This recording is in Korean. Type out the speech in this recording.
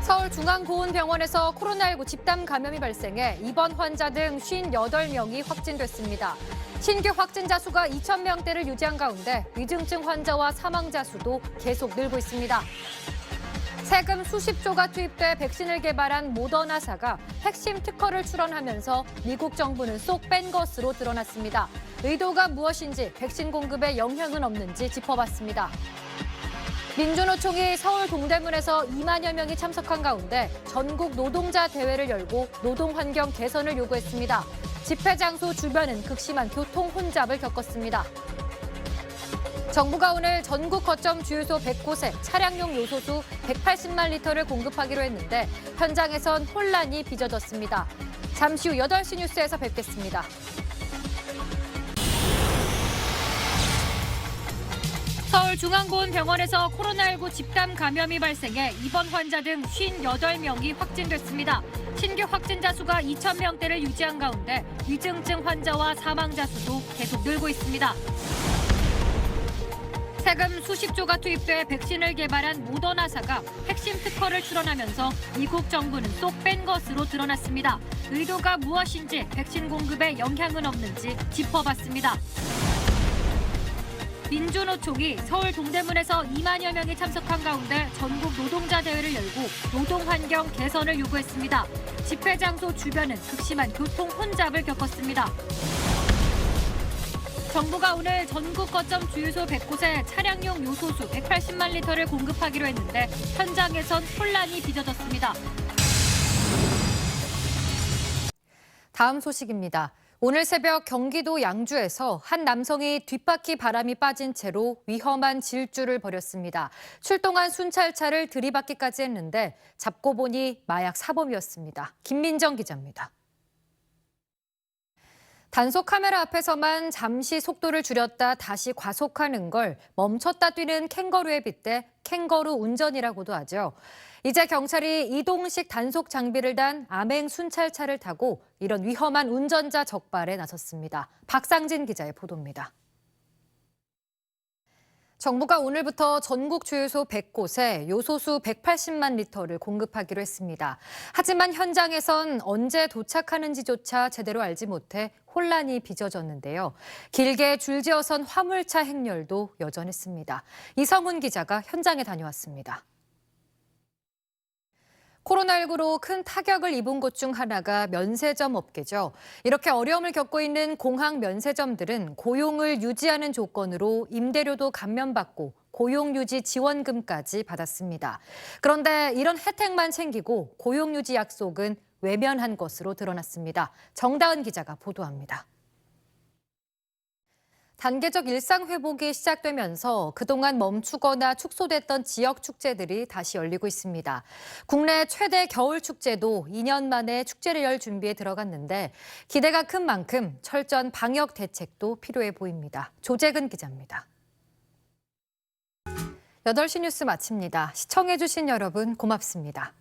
서울중앙보훈병원에서 코로나19 집단 감염이 발생해 입원 환자 등 58명이 확진됐습니다. 신규 확진자 수가 2,000명대를 유지한 가운데 위중증 환자와 사망자 수도 계속 늘고 있습니다. 세금 수십조가 투입돼 백신을 개발한 모더나사가 핵심 특허를 출원하면서 미국 정부는 쏙 뺀 것으로 드러났습니다. 의도가 무엇인지 백신 공급에 영향은 없는지 짚어봤습니다. 민주노총이 서울 동대문에서 2만여 명이 참석한 가운데 전국 노동자 대회를 열고 노동 환경 개선을 요구했습니다. 집회 장소 주변은 극심한 교통 혼잡을 겪었습니다. 정부가 오늘 전국 거점 주유소 100곳에 차량용 요소수 180만 리터를 공급하기로 했는데 현장에선 혼란이 빚어졌습니다. 잠시 후 8시 뉴스에서 뵙겠습니다. 서울중앙보훈병원에서 코로나19 집단 감염이 발생해 입원 환자 등 58명이 확진됐습니다. 신규 확진자 수가 2,000명대를 유지한 가운데 위중증 환자와 사망자 수도 계속 늘고 있습니다. 세금 수십조가 투입돼 백신을 개발한 모더나사가 핵심 특허를 출원하면서 미국 정부는 쏙 뺀 것으로 드러났습니다. 의도가 무엇인지 백신 공급에 영향은 없는지 짚어봤습니다. 민주노총이 서울 동대문에서 2만여 명이 참석한 가운데 전국 노동자 대회를 열고 노동 환경 개선을 요구했습니다. 집회 장소 주변은 극심한 교통 혼잡을 겪었습니다. 정부가 오늘 전국 거점 주유소 100곳에 차량용 요소수 180만 리터를 공급하기로 했는데 현장에선 혼란이 빚어졌습니다. 다음 소식입니다. 오늘 새벽 경기도 양주에서 한 남성이 뒷바퀴 바람이 빠진 채로 위험한 질주를 벌였습니다. 출동한 순찰차를 들이받기까지 했는데 잡고 보니 마약 사범이었습니다. 김민정 기자입니다. 단속 카메라 앞에서만 잠시 속도를 줄였다 다시 과속하는 걸 멈췄다 뛰는 캥거루에 빗대 캥거루 운전이라고도 하죠. 이제 경찰이 이동식 단속 장비를 단 암행 순찰차를 타고 이런 위험한 운전자 적발에 나섰습니다. 박상진 기자의 보도입니다. 정부가 오늘부터 전국 주유소 100곳에 요소수 180만 리터를 공급하기로 했습니다. 하지만 현장에선 언제 도착하는지조차 제대로 알지 못해 혼란이 빚어졌는데요. 길게 줄지어선 화물차 행렬도 여전했습니다. 이성훈 기자가 현장에 다녀왔습니다. 코로나19로 큰 타격을 입은 곳 중 하나가 면세점 업계죠. 이렇게 어려움을 겪고 있는 공항 면세점들은 고용을 유지하는 조건으로 임대료도 감면받고 고용유지 지원금까지 받았습니다. 그런데 이런 혜택만 챙기고 고용유지 약속은 외면한 것으로 드러났습니다. 정다은 기자가 보도합니다. 단계적 일상 회복이 시작되면서 그동안 멈추거나 축소됐던 지역 축제들이 다시 열리고 있습니다. 국내 최대 겨울 축제도 2년 만에 축제를 열 준비에 들어갔는데 기대가 큰 만큼 철저한 방역 대책도 필요해 보입니다. 조재근 기자입니다. 8시 뉴스 마칩니다. 시청해주신 여러분 고맙습니다.